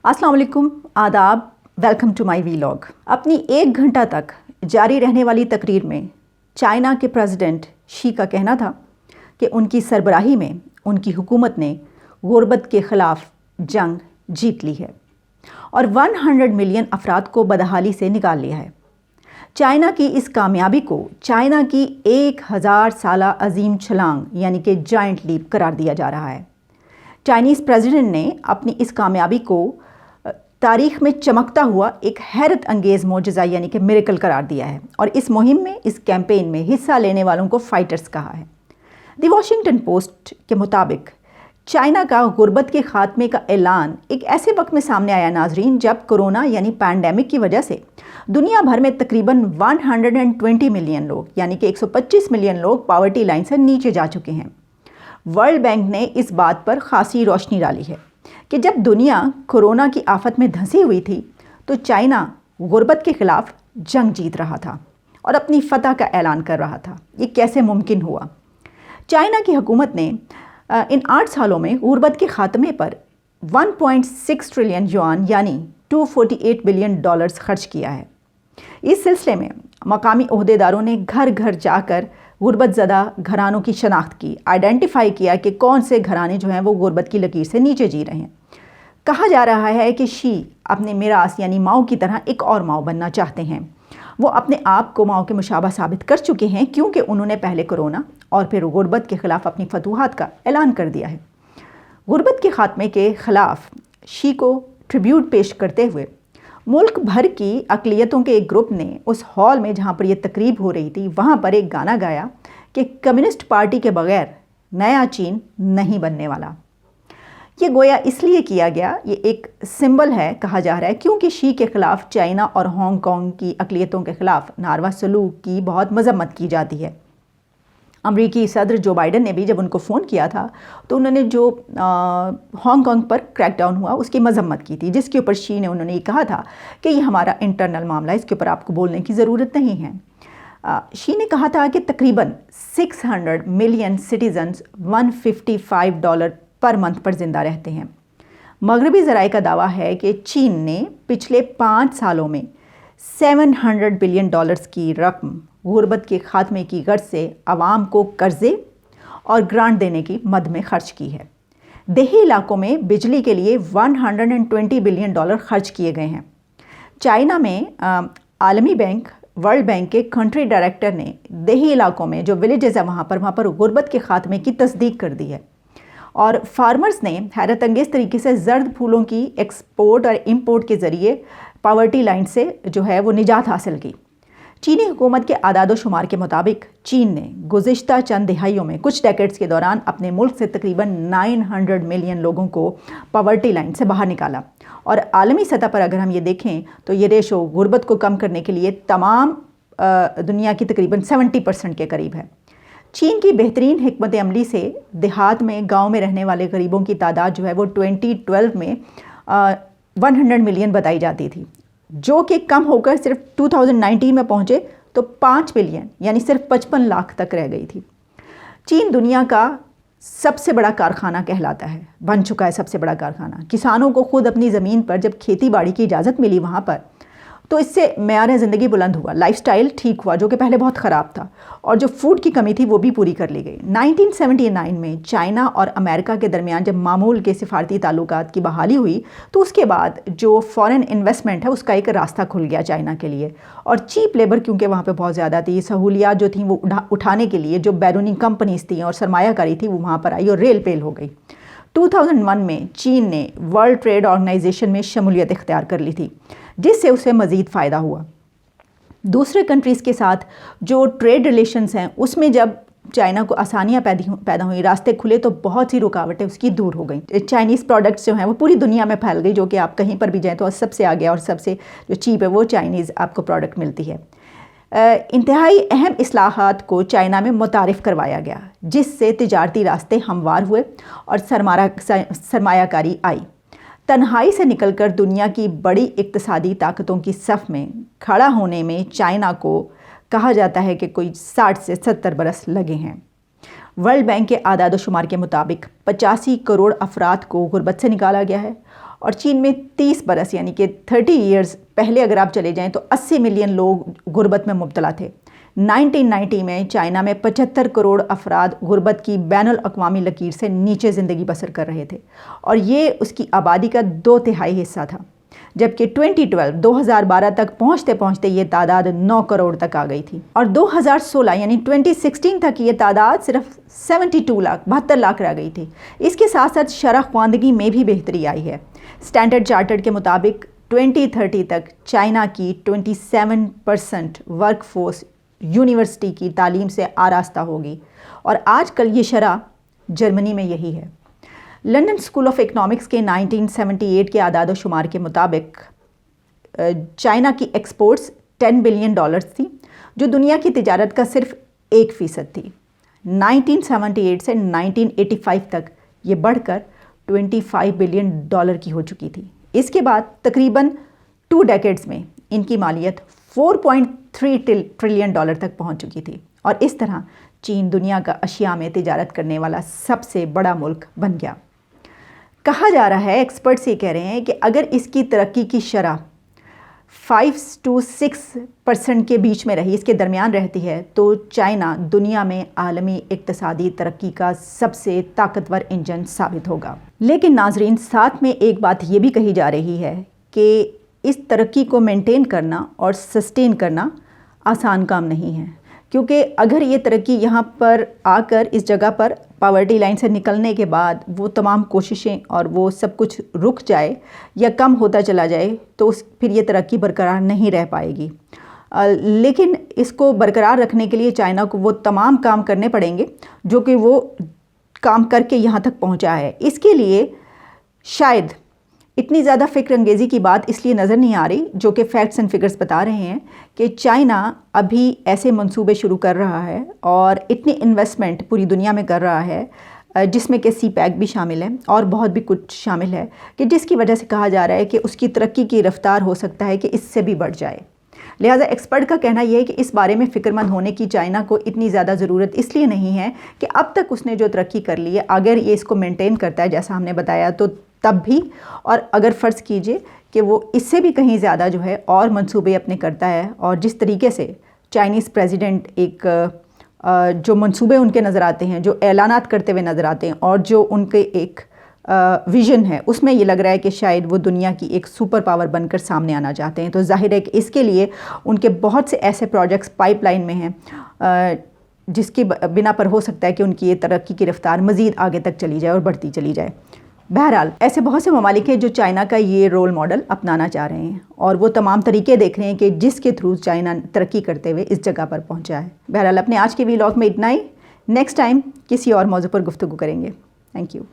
अस्सलाम वालेकुम, आदाब, वेलकम टू माई वीलॉग। अपनी 1 घंटा तक जारी रहने वाली तकरीर में चाइना के प्रेसिडेंट शी का कहना था कि उनकी सरबराही में उनकी हुकूमत ने गुर्बत के ख़िलाफ़ जंग जीत ली है और 100 मिलियन अफराद को बदहाली से निकाल लिया है। चाइना की इस कामयाबी को चाइना की 1000 साला अजीम छलांग यानी कि जाइंट लीप करार दिया जा रहा है। चाइनीज़ प्रेसिडेंट ने अपनी इस कामयाबी को तारीख़ में चमकता हुआ एक हैरत अंगेज़ मोजज़ा यानी कि मिरेकल करार दिया है और इस मुहिम में, इस कैंपेन में हिस्सा लेने वालों को फ़ाइटर्स कहा है। द वॉशिंगटन पोस्ट के मुताबिक चाइना का गुर्बत के ख़ात्मे का ऐलान एक ऐसे वक्त में सामने आया नाजरीन, जब कोरोना यानी पैंडेमिक की वजह से दुनिया भर में तकरीबन 120 मिलियन लोग यानी कि 125 मिलियन लोग पॉवर्टी लाइन से नीचे जा चुके हैं। वर्ल्ड बैंक ने इस बात पर खासी रोशनी डाली है कि जब दुनिया कोरोना की आफत में धंसी हुई थी तो चाइना गुर्बत के ख़िलाफ़ जंग जीत रहा था और अपनी फतह का ऐलान कर रहा था। ये कैसे मुमकिन हुआ? चाइना की हुकूमत ने इन 8 सालों में गुर्बत के ख़ात्मे पर 1.6 ट्रिलियन युआन यानी $248 बिलियन खर्च किया है। इस सिलसिले में मकामी ओहदेदारों ने घर घर जाकर गुर्बत ज़दा घरानों की शनाख्त की, आइडेंटिफाई किया कि कौन से घराने जो हैं वो गुर्बत की लकीर से नीचे जी रहे हैं। कहा जा रहा है कि शी अपने मिरास यानी माओ की तरह एक और माओ बनना चाहते हैं। वो अपने आप को माओ के मुशाबा साबित कर चुके हैं क्योंकि उन्होंने पहले कोरोना और फिर गुर्बत के ख़िलाफ़ अपनी फतूहात का ऐलान कर दिया है। गुर्बत के ख़ात्मे के ख़िलाफ़ शी को ट्रिब्यूट पेश करते हुए मुल्क भर की अक़लियतों के एक ग्रुप ने उस हॉल में जहाँ पर ये तकरीब हो रही थी वहाँ पर एक गाना गाया कि कम्युनिस्ट पार्टी के बग़ैर नया चीन नहीं बनने वाला। ये गोया इसलिए किया गया, ये एक सिंबल है कहा जा रहा है, क्योंकि शी के ख़िलाफ़ चाइना और हांगकांग की अक़लियतों के ख़िलाफ़ नारवा सलूक की बहुत मज़म्मत की जाती है। अमरीकी सदर जो बाइडन ने भी जब उनको फ़ोन किया था तो उन्होंने जो हांगकांग पर क्रैकडाउन हुआ उसकी मज़म्मत की थी, जिसके ऊपर शी ने उन्होंने ये कहा था कि ये हमारा इंटरनल मामला है, इसके ऊपर आपको बोलने की ज़रूरत नहीं है। शी ने कहा था कि तकरीबन 600 मिलियन सिटीज़न्स $155 पर मंथ पर ज़िंदा रहते हैं। मगरबी ज़राए का दावा है कि चीन ने पिछले 5 सालों में $700 बिलियन की रकम गुर्बत के ख़ात्मे की गर्ज से आवाम को कर्ज़े और ग्रांट देने की मद में खर्च की है। देही इलाकों में बिजली के लिए $120 बिलियन खर्च किए गए हैं। चाइना में आलमी बैंक, वर्ल्ड बैंक के कंट्री डायरेक्टर ने देही इलाकों में जो विलेजेस है वहाँ पर गुर्बत के ख़ात्मे की तस्दीक कर दी है और फार्मर्स ने हैरत अंगेज़ तरीके से ज़र्द फूलों की एक्सपोर्ट और इंपोर्ट के ज़रिए पॉवर्टी लाइन से जो है वो निजात हासिल की। चीनी हुकूमत के आदाद शुमार के मुताबिक चीन ने गुज़िश्ता चंद दिहाइयों में कुछ डेकेड्स के दौरान अपने मुल्क से तकरीबन 900 मिलियन लोगों को पॉवर्टी लाइन से बाहर निकाला और आलमी सतह पर अगर हम ये देखें तो ये रेशो गुर्बत को कम करने के लिए तमाम दुनिया की तकरीबन 70% के करीब है। चीन की बेहतरीन हिकमत अमली से देहात में, गाँव में रहने वाले गरीबों की तादाद जो है वो 2012 में 100 मिलियन बताई जाती थी, जो कि कम होकर सिर्फ 2019 में पहुँचे तो 5 बिलियन यानी सिर्फ 55 लाख तक रह गई थी। चीन दुनिया का सबसे बड़ा कारखाना कहलाता है, बन चुका है सबसे बड़ा कारखाना। किसानों को खुद अपनी ज़मीन पर जब खेती बाड़ी की इजाज़त मिली वहाँ पर, तो इससे मेयार ज़िंदगी बुलंद हुआ, लाइफस्टाइल ठीक हुआ जो कि पहले बहुत ख़राब था, और जो फूड की कमी थी वो भी पूरी कर ली गई। 1979 में चाइना और अमेरिका के दरमियान जब मामूल के सिफारती ताल्लुकात की बहाली हुई तो उसके बाद जो फॉरेन इन्वेस्टमेंट है उसका एक रास्ता खुल गया चाइना के लिए, और चीप लेबर क्योंकि वहाँ पे बहुत ज़्यादा थी, सहूलियात जो थी वो उठाने के लिए जो बैरूनी कंपनीज़ थी और सरमायाकारी थी वो वहाँ पर आई और रेल पेल हो गई। 2001 में चीन ने वर्ल्ड ट्रेड ऑर्गेनाइजेशन में शमूलियत इख्तियार कर ली थी, जिससे उसे मज़ीद फ़ायदा हुआ। दूसरे कंट्रीज़ के साथ जो ट्रेड रिलेशंस हैं उसमें जब चाइना को आसानियाँ पैदा हुई, रास्ते खुले, तो बहुत सी रुकावटें उसकी दूर हो गई। चाइनीज़ प्रोडक्ट्स जो हैं वो पूरी दुनिया में फैल गई, जो कि आप कहीं पर भी जाएँ तो सबसे आगे और सबसे जो चीप है वो चाइनीज़ आपको प्रोडक्ट मिलती है। इंतहाई अहम इस्लाहात को चाइना में मुतारिफ़ करवाया गया, जिससे तिजारती रास्ते हमवार हुए और सरमायाकारी आई। तन्हाई से निकलकर दुनिया की बड़ी इक़्तिसादी ताकतों की सफ़ में खड़ा होने में चाइना को कहा जाता है कि कोई 60 से 70 बरस लगे हैं। वर्ल्ड बैंक के आदाद शुमार के मुताबिक 85 करोड़ अफराद को गुर्बत से निकाला गया है اور چین میں 30 برس یعنی کہ 30 ایئرز پہلے اگر آپ چلے جائیں تو 80 ملین لوگ غربت میں مبتلا تھے۔ 1990 میں چائنا میں 75 کروڑ افراد غربت کی بین الاقوامی لکیر سے نیچے زندگی بسر کر رہے تھے، اور یہ اس کی آبادی کا 2/3 حصہ تھا، جبکہ 2012 تک پہنچتے پہنچتے یہ تعداد 9 کروڑ تک آ گئی تھی، اور 2016 یعنی 2016 تک یہ تعداد صرف 72 لاکھ رہ گئی تھی۔ اس کے ساتھ ساتھ شرح خواندگی میں بھی بہتری آئی ہے۔ اسٹینڈرڈ چارٹرڈ کے مطابق 2030 تک چائنا کی 27% ورک فورس یونیورسٹی کی تعلیم سے آراستہ ہوگی، اور آج کل یہ شرح جرمنی میں یہی ہے۔ لنڈن اسکول آف اکنامکس کے 1978 کے اعداد و شمار کے مطابق چائنا کی ایکسپورٹس $10 بلین تھی، جو دنیا کی تجارت کا صرف 1% تھی۔ 1978 سے 1985 تک یہ بڑھ کر $25 بلین کی ہو چکی تھی۔ اس کے بعد تقریباً 2 ڈیکیڈز میں ان کی مالیت $4.3 ٹریلین تک پہنچ چکی تھی، اور اس طرح چین دنیا کا اشیاء میں تجارت کرنے والا سب سے بڑا ملک بن گیا۔ کہا جا رہا ہے، ایکسپرٹس یہ کہہ رہے ہیں کہ اگر اس کی ترقی کی شرح 5 سے 6% کے بیچ میں رہی، اس کے درمیان رہتی ہے، تو چائنا دنیا میں عالمی اقتصادی ترقی کا سب سے طاقتور انجن ثابت ہوگا۔ لیکن ناظرین، ساتھ میں ایک بات یہ بھی کہی جا رہی ہے کہ اس ترقی کو مینٹین کرنا اور سسٹین کرنا آسان کام نہیں ہے، کیونکہ اگر یہ ترقی یہاں پر آ کر اس جگہ پر پاورٹی لائن سے نکلنے کے بعد وہ تمام کوششیں اور وہ سب کچھ رک جائے یا کم ہوتا چلا جائے تو پھر یہ ترقی برقرار نہیں رہ پائے گی۔ لیکن اس کو برقرار رکھنے کے لیے چائنا کو وہ تمام کام کرنے پڑیں گے جو کہ وہ کام کر کے یہاں تک پہنچا ہے۔ اس کے لیے شاید اتنی زیادہ فکر انگیزی کی بات اس لیے نظر نہیں آ رہی، جو کہ فیکٹس اینڈ فگرز بتا رہے ہیں کہ چائنا ابھی ایسے منصوبے شروع کر رہا ہے اور اتنی انویسٹمنٹ پوری دنیا میں کر رہا ہے، جس میں کہ سی پیک بھی شامل ہے اور بہت بھی کچھ شامل ہے، کہ جس کی وجہ سے کہا جا رہا ہے کہ اس کی ترقی کی رفتار ہو سکتا ہے کہ اس سے بھی بڑھ جائے۔ لہٰذا ایکسپرٹ کا کہنا یہ ہے کہ اس بارے میں فکر مند ہونے کی چائنا کو اتنی زیادہ ضرورت اس لیے نہیں ہے کہ اب تک اس نے جو ترقی کر لی ہے، اگر یہ اس کو مینٹین کرتا ہے جیسا ہم نے بتایا تو تب بھی، اور اگر فرض کیجئے کہ وہ اس سے بھی کہیں زیادہ جو ہے اور منصوبے اپنے کرتا ہے، اور جس طریقے سے چائنیز پریزیڈنٹ ایک جو منصوبے ان کے نظر آتے ہیں، جو اعلانات کرتے ہوئے نظر آتے ہیں، اور جو ان کے ایک ویژن ہے، اس میں یہ لگ رہا ہے کہ شاید وہ دنیا کی ایک سپر پاور بن کر سامنے آنا چاہتے ہیں۔ تو ظاہر ہے کہ اس کے لیے ان کے بہت سے ایسے پروجیکٹس پائپ لائن میں ہیں جس کی بنا پر ہو سکتا ہے کہ ان کی یہ ترقی کی رفتار مزید آگے تک چلی جائے اور بڑھتی چلی جائے۔ بہرحال ایسے بہت سے ممالک ہیں جو چائنا کا یہ رول ماڈل اپنانا چاہ رہے ہیں، اور وہ تمام طریقے دیکھ رہے ہیں کہ جس کے تھرو چائنا ترقی کرتے ہوئے اس جگہ پر پہنچا ہے۔ بہرحال اپنے آج کے ویلاگ میں اتنا ہی، نیکسٹ ٹائم کسی اور موضوع پر گفتگو کریں گے۔ Thank you.